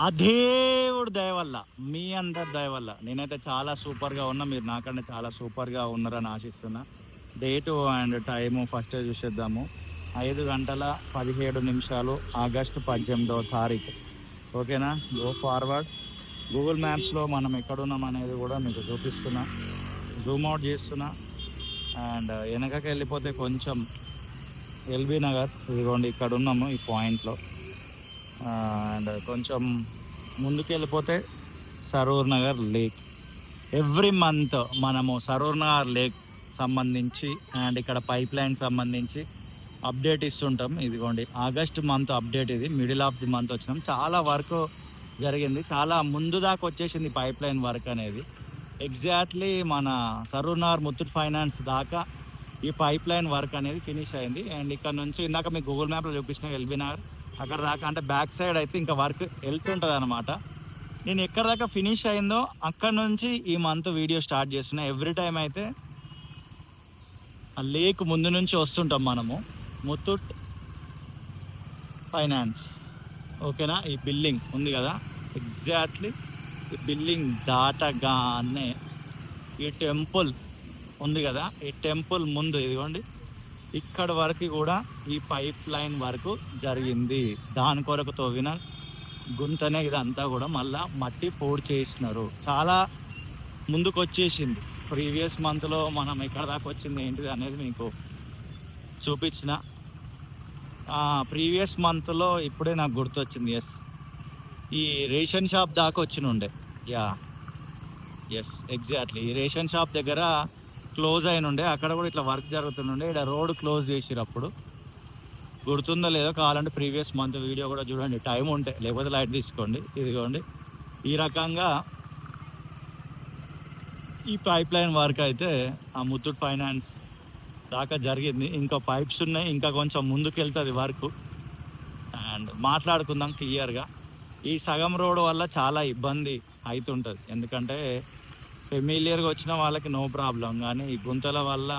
ఆ దేవుడు దయ వల్ల, మీ అందరి దయ వల్ల నేనైతే చాలా సూపర్గా ఉన్నా. మీరు నాకన్నా చాలా సూపర్గా ఉన్నారని ఆశిస్తున్నా. డేటు అండ్ టైము ఫస్ట్ చూసేద్దాము. 5:17 ఆగస్టు 18వ తారీఖు. ఓకేనా? Go forward. గూగుల్ మ్యాప్స్లో మనం ఎక్కడున్నాం అనేది కూడా మీకు చూపిస్తున్నా. జూమ్ అవుట్ చేస్తున్నా. అండ్ వెనకకి వెళ్ళిపోతే కొంచెం ఎల్బీ నగర్, ఇదిగోండి ఇక్కడ ఉన్నాము ఈ పాయింట్లో. అండ్ కొంచెం ముందుకు వెళ్ళిపోతే Saroor Nagar lake. Every month మనము సరూర్ నగర్ లేక్ సంబంధించి అండ్ ఇక్కడ పైప్ లైన్ సంబంధించి అప్డేట్ ఇస్తుంటాం. ఇదిగోండి ఆగస్ట్ మంత్ అప్డేట్, ఇది మిడిల్ ఆఫ్ ది మంత్ వచ్చినాం. చాలా వర్క్ జరిగింది, చాలా ముందు దాకా వచ్చేసింది పైప్ లైన్ వర్క్ అనేది. ఎగ్జాక్ట్లీ మన సరూర్ నగర్ ముత్తూట్ ఫైనాన్స్ దాకా ఈ పైప్ లైన్ వర్క్ అనేది ఫినిష్ అయింది. అండ్ ఇక్కడ నుంచి ఇందాక మీకు గూగుల్ మ్యాప్లో చూపించిన ఎల్బీ నగర్ అక్కడ దాకా, అంటే బ్యాక్ సైడ్ అయితే ఇంకా వర్క్ వెళ్తుంటుంది అనమాట. నేను ఎక్కడ దాకా ఫినిష్ అయిందో అక్కడ నుంచి ఈ మంత్ వీడియో స్టార్ట్ చేస్తున్నా. ఎవ్రీ టైం అయితే ఆ లేక్ ముందు నుంచి వస్తుంటాం మనము. ముత్తూట్ ఫైనాన్స్, ఓకేనా? ఈ బిల్డింగ్ ఉంది కదా, ఎగ్జాక్ట్లీ ఈ బిల్డింగ్ దాటగానే ఈ టెంపుల్ ఉంది కదా, ఈ టెంపుల్ ముందు ఇదిగోండి ఇక్కడ వరకు కూడా ఈ పైప్ లైన్ వరకు జరిగింది. దాని కొరకు తవ్విన గుంతనే ఇదంతా కూడా మళ్ళా మట్టి పోడు చేసినారు. చాలా ముందుకు వచ్చేసింది. ప్రీవియస్ మంత్లో మనం ఎక్కడ దాకా వచ్చింది ఏంటిది అనేది మీకు చూపించిన. ప్రీవియస్ మంత్లో ఇప్పుడే నాకు గుర్తొచ్చింది. ఎస్, ఈ రేషన్ షాప్ దాకా వచ్చినుండే. యా, ఎస్, ఎగ్జాక్ట్లీ ఈ రేషన్ షాప్ దగ్గర క్లోజ్ అయినుండే. అక్కడ కూడా ఇట్లా వర్క్ జరుగుతుండే. ఇక్కడ రోడ్ క్లోజ్ చేసిరు. అప్పుడు గుర్తుందో లేదో, కావాలంటే ప్రీవియస్ మంత్ వీడియో కూడా చూడండి, టైం ఉంటే, లేకపోతే లైట్ తీసుకోండి. ఇదిగోండి ఈ రకంగా ఈ పైప్ లైన్ వర్క్ అయితే ఆ ముత్తూట్ ఫైనాన్స్ దాకా జరిగింది. ఇంకా పైప్స్ ఉన్నాయి, ఇంకా కొంచెం ముందుకు వెళ్తుంది వర్క్. అండ్ మాట్లాడుకుందాం క్లియర్గా. ఈ సగం రోడ్ వల్ల చాలా ఇబ్బంది అవుతుంటుంది. ఎందుకంటే ఫెమిలియర్గా వచ్చిన వాళ్ళకి నో ప్రాబ్లం, కానీ ఈ గుంతల వల్ల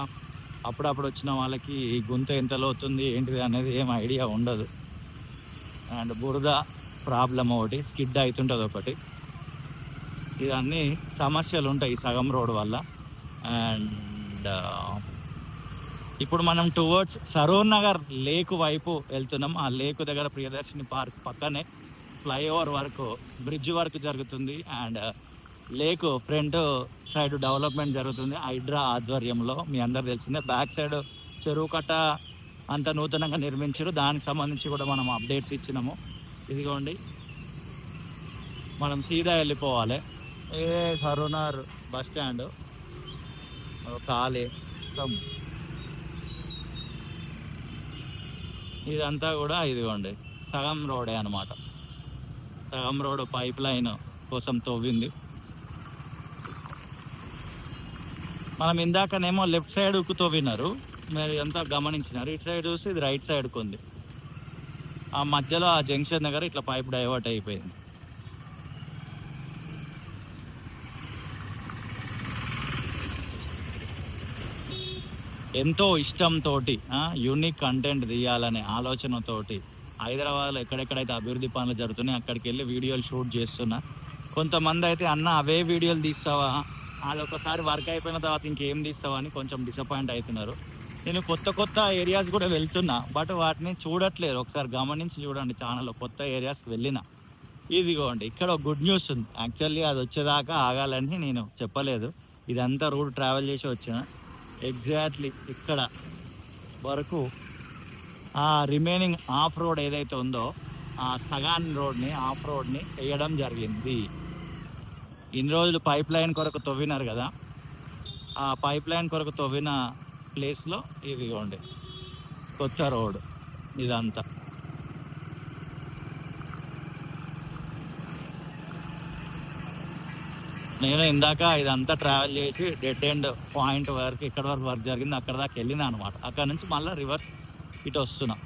అప్పుడప్పుడు వచ్చిన వాళ్ళకి ఈ గుంత ఎంత లోతుంది ఏంటిది అనేది ఏం ఐడియా ఉండదు. అండ్ బురద ప్రాబ్లం ఒకటి, స్కిడ్ అవుతుంటుంది ఒకటి. ఇవన్నీ సమస్యలు ఉంటాయి ఈ సగం రోడ్ వల్ల. అండ్ ఇప్పుడు మనం టువర్డ్స్ సరూర్ నగర్ లేక్ వైపు వెళ్తున్నాం. ఆ లేక్ దగ్గర ప్రియదర్శిని పార్క్ పక్కనే ఫ్లైఓవర్ వర్క్, బ్రిడ్జ్ వర్క్ జరుగుతుంది. And lake front side development జరుగుతుంది హైడ్రా ఆధ్వర్యంలో. మీ అందరు తెలిసిందే. బ్యాక్ సైడ్ చెరువు కట్ట అంత నూతనంగా నిర్మించారు. దానికి సంబంధించి కూడా మనం అప్డేట్స్ ఇచ్చినాము. ఇదిగోండి మనం సీదా వెళ్ళిపోవాలి. సరూనగర్ బస్ స్టాండ్ ఖాళీ. ఇదంతా కూడా ఇదిగోండి సగం రోడే అనమాట. సగం రోడ్ పైప్ లైన్ కోసం తవ్వింది. మనం ఇందాకనేమో లెఫ్ట్ సైడ్కు తవ్వినారు, మీరు ఎంత గమనించినారు. ఇటు సైడ్ చూస్తే ఇది రైట్ సైడ్కు ఉంది. ఆ మధ్యలో ఆ జంక్షన్ దగ్గర ఇట్లా పైప్ డైవర్ట్ అయిపోయింది. ఎంతో ఇష్టంతో యూనిక్ కంటెంట్ తీయాలనే ఆలోచనతోటి హైదరాబాద్లో ఎక్కడెక్కడైతే అభివృద్ధి పనులు జరుగుతున్నాయి అక్కడికి వెళ్ళి వీడియోలు షూట్ చేస్తున్నా. కొంతమంది అయితే అన్న అవే వీడియోలు తీస్తావా, అది ఒకసారి వర్క్ అయిపోయిన తర్వాత ఇంకేం తీస్తావా అని కొంచెం డిసప్పాయింట్ అవుతున్నారు. నేను కొత్త కొత్త ఏరియాస్ కూడా వెళ్తున్నా, బట్ వాటిని చూడట్లేదు. ఒకసారి గమనించి చూడండి ఛానల్లో. కొత్త ఏరియాస్కి వెళ్ళిన. ఇదిగోండి ఇక్కడ ఒక గుడ్ న్యూస్ ఉంది. యాక్చువల్లీ అది వచ్చేదాకా ఆగాలని నేను చెప్పలేదు. ఇదంతా రూట్ ట్రావెల్ చేసి వచ్చిన. ఎగ్జాక్ట్లీ ఇక్కడ వరకు ఆ రిమైనింగ్ ఆఫ్ రోడ్ ఏదైతే ఉందో ఆ సగాన్ రోడ్ని, ఆఫ్ రోడ్ని వేయడం జరిగింది. ఇన్ని రోజులు పైప్ లైన్ కొరకు తవ్వినారు కదా, ఆ పైప్ లైన్ కొరకు తవ్విన ప్లేస్లో ఇదిగోండి కొత్త రోడ్. ఇదంతా నేను ఇందాక ఇదంతా ట్రావెల్ చేసి డెడ్ ఎండ్ పాయింట్ వరకు ఇక్కడ వరకు వర్క్ జరిగింది, అక్కడ దాకా వెళ్ళినా అనమాట. అక్కడ నుంచి మళ్ళీ రివర్స్ ఇటు వస్తున్నా.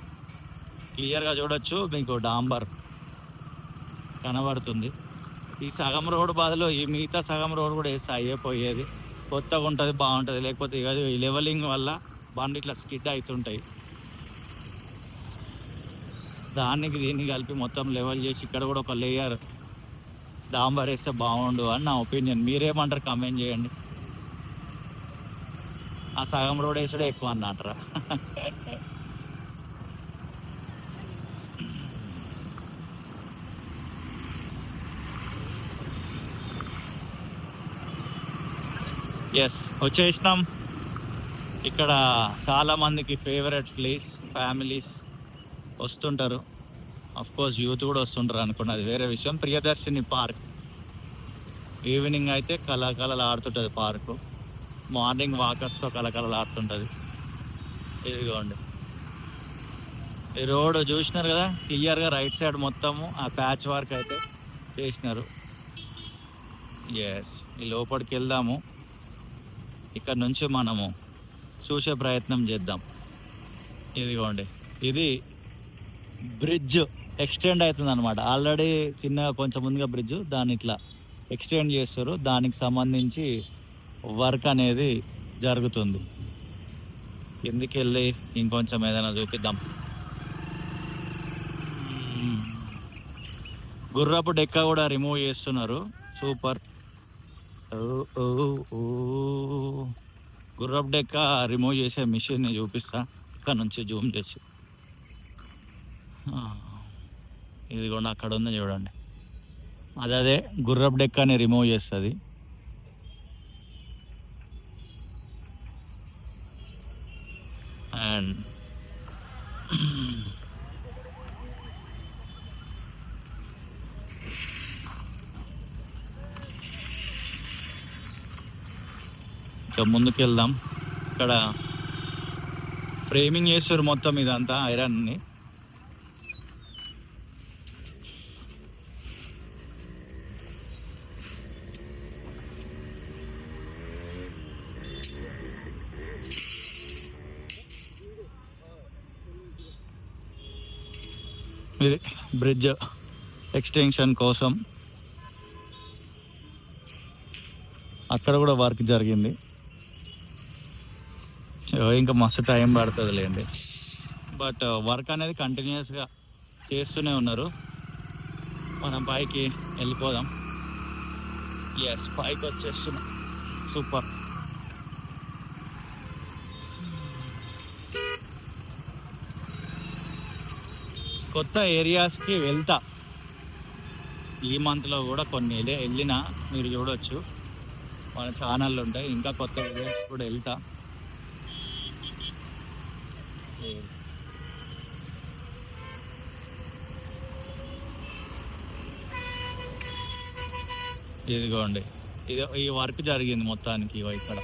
క్లియర్గా చూడొచ్చు, మీకు డాంబర్ కనబడుతుంది. ఈ సగం రోడ్ బాధలో ఈ మిగతా సగం రోడ్ కూడా వేస్తే అయిపోయేది. కొత్తగా ఉంటుంది, బాగుంటుంది. లేకపోతే ఈ లెవెలింగ్ వల్ల బండి ఇట్లా స్కిడ్ అవుతుంటాయి. దానికి దీన్ని కలిపి మొత్తం లెవెల్ చేసి ఇక్కడ కూడా ఒక లేయర్ డాంబర్ వేస్తే బాగుండు అని నా ఒపీనియన్. మీరేమంటారు కామెంట్ చేయండి. ఆ సగం రోడ్ వేసుడే ఎక్కువ అన్నట్రా. ఎస్, వచ్చేసినాం. ఇక్కడ చాలా మందికి ఫేవరెట్ ప్లేస్, ఫ్యామిలీస్ వస్తుంటారు. అఫ్ కోర్స్ యూత్ కూడా వస్తుంటారు అనుకోండి, అది వేరే విషయం. ప్రియదర్శిని పార్క్ ఈవినింగ్ అయితే కలకలలు ఆడుతుంటుంది పార్కు. మార్నింగ్ వాకర్స్తో కలకలలు ఆడుతుంటుంది. ఇదిగోండి ఈ రోడ్ చూసినారు కదా క్లియర్గా, రైట్ సైడ్ మొత్తము ఆ ప్యాచ్ వర్క్ అయితే చేసినారు. ఎస్, ఈ లోపలికి వెళ్దాము. ఇక్కడ నుంచి మనము చూసే ప్రయత్నం చేద్దాం. ఇదిగోండి, ఇది బ్రిడ్జ్ ఎక్స్టెండ్ అవుతుంది అనమాట. ఆల్రెడీ చిన్నగా కొంచెం ముందుగా బ్రిడ్జ్, దాన్ని ఇట్లా ఎక్స్టెండ్ చేస్తారు. దానికి సంబంధించి వర్క్ అనేది జరుగుతుంది. కిందికి వెళ్ళి ఇంకొంచెం ఏదైనా చూపిద్దాం. గుర్రపు డెక్క కూడా రిమూవ్ చేస్తున్నారు. సూపర్. గుర్రపు డెక్క రిమూవ్ చేసే మిషన్ని చూపిస్తా ఇక్కడ నుంచి జూమ్ చేసి. ఇది కూడా అక్కడ ఉంది చూడండి, అదే గుర్రపు డెక్కని రిమూవ్ చేస్తుంది. అండ్ ఇంకా ముందుకు వెళ్దాం. ఇక్కడ ఫ్రేమింగ్ చేస్తారు మొత్తం ఇదంతా ఐరన్ని. ఇది బ్రిడ్జ్ ఎక్స్టెన్షన్ కోసం అక్కడ కూడా వర్క్ జరిగింది. ఇంకా మస్తు టైం పడుతుంది లేండి, బట్ వర్క్ అనేది కంటిన్యూస్గా చేస్తూనే ఉన్నారు. మనం పైకి వెళ్ళిపోదాం. ఎస్, పైకి వచ్చేస్తున్నాం. సూపర్. కొత్త ఏరియాస్కి వెళ్తా. ఈ మంత్లో కూడా కొన్ని వెళ్ళినా మీరు చూడవచ్చు, మన ఛానళ్ళు ఉంటాయి. ఇంకా కొత్త ఏరియాస్ కూడా వెళ్తా. ఇదిగోండి, ఇది ఈ వర్క్ జరిగింది మొత్తానికి ఇక్కడ.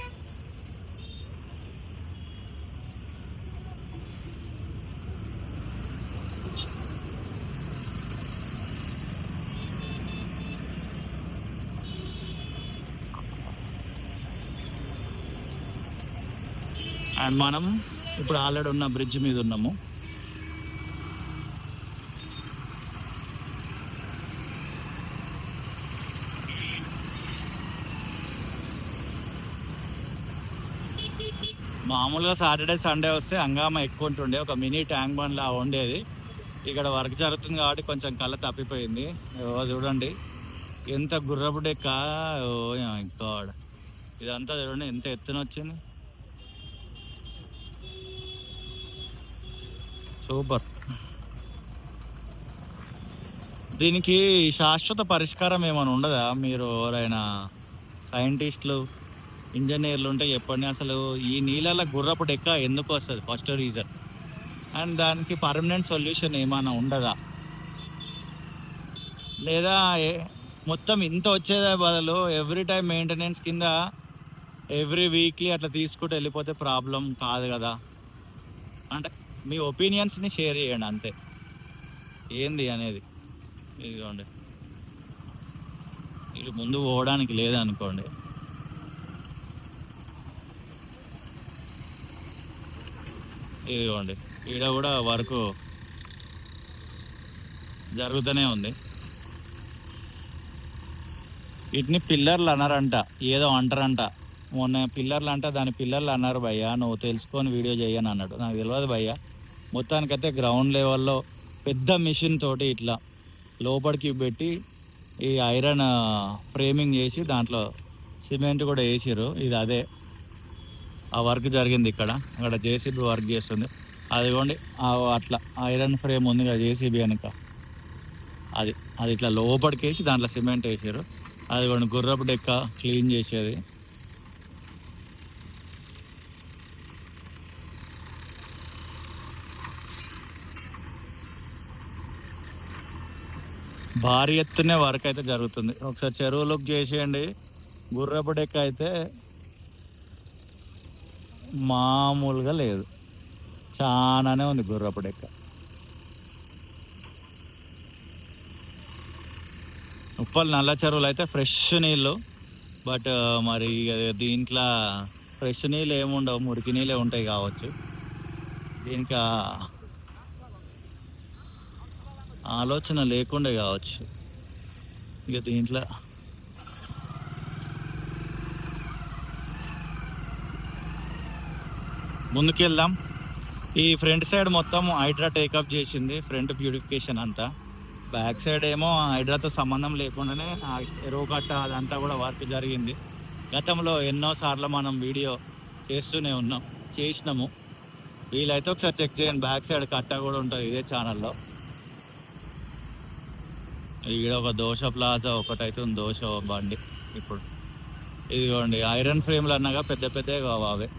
అండ్ మనం ఇప్పుడు ఆల్రెడీ ఉన్న బ్రిడ్జ్ మీద ఉన్నాము. మామూలుగా సాటర్డే సండే వస్తే హంగామా ఎక్కువ ఉంటుండే, ఒక మినీ ట్యాంక్ బండ్ లా ఉండేది. ఇక్కడ వర్క్ జరుగుతుంది కాబట్టి కొంచెం కళ్ళ తప్పిపోయింది. చూడండి ఎంత గుర్రపు డెక్క. గాడ్, ఇదంతా చూడండి ఎంత ఎత్తున వచ్చింది. సూపర్. దీనికి శాశ్వత పరిష్కారం ఏమైనా ఉండదా? మీరు ఎవరైనా సైంటిస్టులు, ఇంజనీర్లు ఉంటే చెప్పండి. అసలు ఈ నీళ్ళ గుర్రపు డెక్క ఎందుకు వస్తుంది? First reason. అండ్ దానికి పర్మనెంట్ సొల్యూషన్ ఏమైనా ఉండదా? లేదా మొత్తం ఇంత వచ్చేదే బదులు ఎవ్రీ టైం మెయింటెనెన్స్ కింద ఎవ్రీ వీక్లీ అట్లా తీసుకుంటూ వెళ్ళిపోతే ప్రాబ్లం కాదు కదా? అంటే మీ ఒపీనియన్స్ని షేర్ చేయండి అంతే, ఏంది అనేది. ఇదిగోండి, ఇది ముందు పోవడానికి లేదనుకోండి. ఇదిగోండి, ఈడ కూడా వర్క్ జరుగుతూనే ఉంది. వీటిని పిల్లర్లు అన్నారంట, ఏదో అంటారంట. మొన్న పిల్లర్లు అంట, దాని పిల్లర్లు అన్నారు భయ్యా, నువ్వు తెలుసుకొని వీడియో చేయని అన్నాడు. నాకు తెలియదు భయ్యా. మొత్తానికైతే గ్రౌండ్ లెవెల్లో పెద్ద మిషన్ తోటి ఇట్లా లోపలికి పెట్టి ఈ ఐరన్ ఫ్రేమింగ్ చేసి దాంట్లో సిమెంట్ కూడా వేసిర్రు. ఇది అదే ఆ వర్క్ జరిగింది అక్కడ జేసీబీ వర్క్ చేస్తుంది. అదిగోండి అట్లా ఐరన్ ఫ్రేమ్ ఉంది కదా జేసీబీ వెనక, అది అది ఇట్లా లోపలికేసి దాంట్లో సిమెంట్ వేసారు. అదిగోండి గుర్రపు డెక్క క్లీన్ చేసేది. భారీ ఎత్తునే వర్క్ అయితే జరుగుతుంది. ఒకసారి చెరువులోకి చేసేయండి. గుర్రపు డెక్క అయితే మామూలుగా లేదు, చాలానే ఉంది గుర్రపు డెక్క. ఉప్పల్ నల్ల చెరువులు అయితే ఫ్రెష్ నీళ్ళు, బట్ మరి దీంట్లో ఫ్రెష్ నీళ్ళు ఏముండవు, మురికి నీళ్ళే ఉంటాయి కావచ్చు. దీనికి ఆలోచన లేకుండే కావచ్చు. ఇక దీంట్లో ముందుకెళ్దాం. ఈ ఫ్రంట్ సైడ్ మొత్తం హైడ్రా టేకప్ చేసింది, ఫ్రంట్ బ్యూటిఫికేషన్ అంతా. బ్యాక్ సైడ్ ఏమో హైడ్రాతో సంబంధం లేకుండానే ఎరువు కట్ట అదంతా కూడా వర్క్ జరిగింది. గతంలో ఎన్నోసార్లు మనం వీడియో చేసినాము. వీలైతే ఒకసారి చెక్ చేయండి, బ్యాక్ సైడ్ కట్ట కూడా ఉంటుంది ఇదే ఛానల్లో. ఇక్కడ ఒక దోశ ప్లాజా ఒకటైతే ఉంది, దోశ బండి. ఇప్పుడు ఇదిగోండి ఐరన్ ఫ్రేమ్లు అన్నగా పెద్ద పెద్దవి కావే.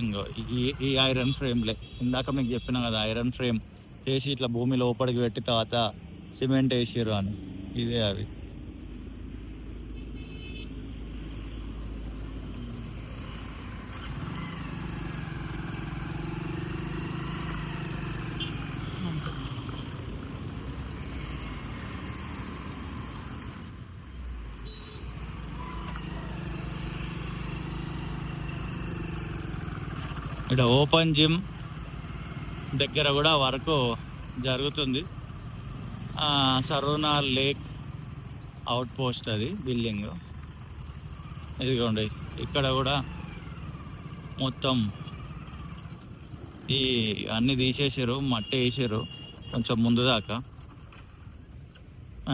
ఇంకో ఈ ఐరన్ ఫ్రేమ్లే ఇందాక మీకు చెప్పినా కదా, ఐరన్ ఫ్రేమ్ చేసి ఇట్లా భూమి లోపలికి పెట్టి తర్వాత సిమెంట్ వేసిర్రు అని, ఇదే అవి. ఇక్కడ ఓపెన్ జిమ్ దగ్గర కూడా వర్క్ జరుగుతుంది. సరోనా లేక్ అవుట్ పోస్ట్ అది బిల్డింగ్. ఇదిగోండి ఇక్కడ కూడా మొత్తం ఈ అన్నీ తీసేసారు, మట్టి వేసారు కొంచెం ముందు దాకా.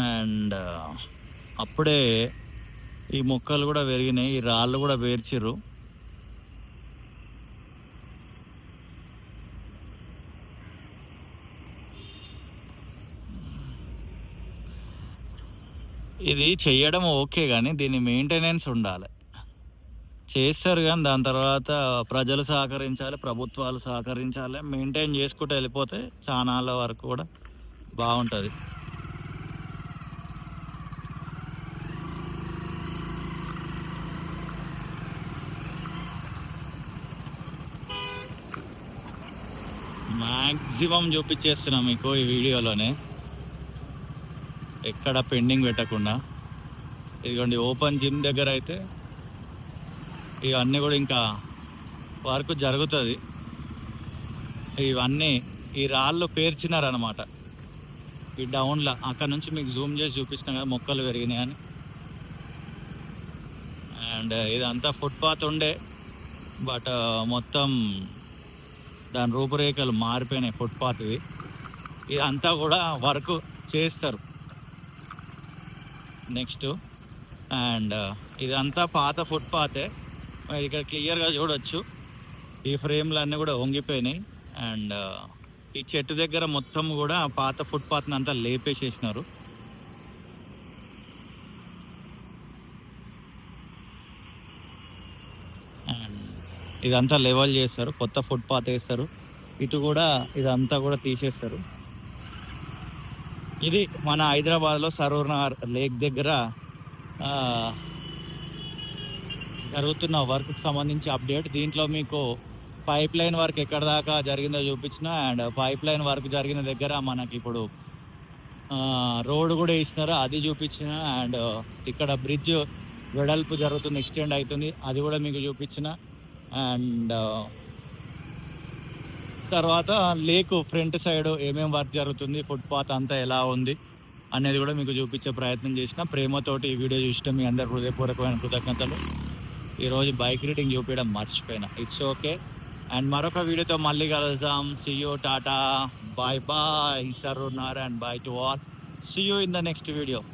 అండ్ అప్పుడే ఈ మొక్కలు కూడా పెరిగినాయి, ఈ రాళ్ళు కూడా పేర్చిర్రు. ఇది చెయ్యడం ఓకే, కానీ దీని మెయింటెనెన్స్ ఉండాలి. చేస్తారు కానీ దాని తర్వాత ప్రజలు సహకరించాలి, ప్రభుత్వాలు సహకరించాలి. మెయింటైన్ చేసుకుంటూ వెళ్ళిపోతే చాలా వరకు కూడా బాగుంటుంది. మ్యాక్సిమం చూపించేస్తున్నాం మీకు ఈ వీడియోలోనే, ఎక్కడ పెండింగ్ పెట్టకుండా. ఇదిగోండి ఓపెన్ జిమ్ దగ్గర అయితే ఇవన్నీ కూడా ఇంకా వర్క్ జరుగుతుంది. ఇవన్నీ ఈ రాళ్ళు పేర్చినారనమాట ఈ డౌన్లో. అక్కడ నుంచి మీకు జూమ్ చేసి చూపించిన కదా మొక్కలు పెరిగినాయి అని. అండ్ ఇదంతా ఫుట్పాత్ ఉండే, బట్ మొత్తం దాని రూపురేఖలు మారిపోయినాయి ఫుట్పాత్వి. ఇదంతా కూడా వర్క్ చేస్తారు నెక్స్ట్. అండ్ ఇదంతా పాత ఫుట్పాతే, ఇక్కడ క్లియర్గా చూడొచ్చు ఈ ఫ్రేమ్లు అన్నీ కూడా వంగిపోయినాయి. అండ్ ఈ చెట్టు దగ్గర మొత్తం కూడా పాత ఫుట్పాత్ని అంతా లేపేసేసినారు. అండ్ ఇదంతా లెవెల్ చేస్తారు, కొత్త ఫుట్పాత్ వేస్తారు. ఇటు కూడా ఇదంతా కూడా తీసేస్తారు. ఇది మన హైదరాబాద్లో సరోవర్ లేక్ దగ్గర జరుగుతున్న వర్క్కి సంబంధించి అప్డేట్. దీంట్లో మీకు పైప్ లైన్ వర్క్ ఎక్కడ దాకా జరిగిందో చూపించిన. అండ్ పైప్ లైన్ వర్క్ జరిగిన దగ్గర మనకి ఇప్పుడు రోడ్డు కూడా వేసినారు, అది చూపించిన. అండ్ ఇక్కడ బ్రిడ్జ్ వెడల్పు జరుగుతుంది, ఎక్స్టెండ్ అవుతుంది, అది కూడా మీకు చూపించిన. అండ్ తర్వాత లేక్ ఫ్రంట్ సైడ్ ఏమేమి వర్క్ జరుగుతుంది, ఫుట్పాత్ అంతా ఎలా ఉంది అనేది కూడా మీకు చూపించే ప్రయత్నం చేసిన. ప్రేమతోటి ఈ వీడియో చూసిన మీ అందరు హృదయపూర్వకమైన కృతజ్ఞతలు. ఈరోజు బైక్ రీడింగ్ చూపించడం మర్చిపోయినా, ఇట్స్ ఓకే. అండ్ మరొక వీడియోతో మళ్ళీ కలుద్దాం. See you, tata, bye bye, సరోనార్, and bye to all. See you in the next video.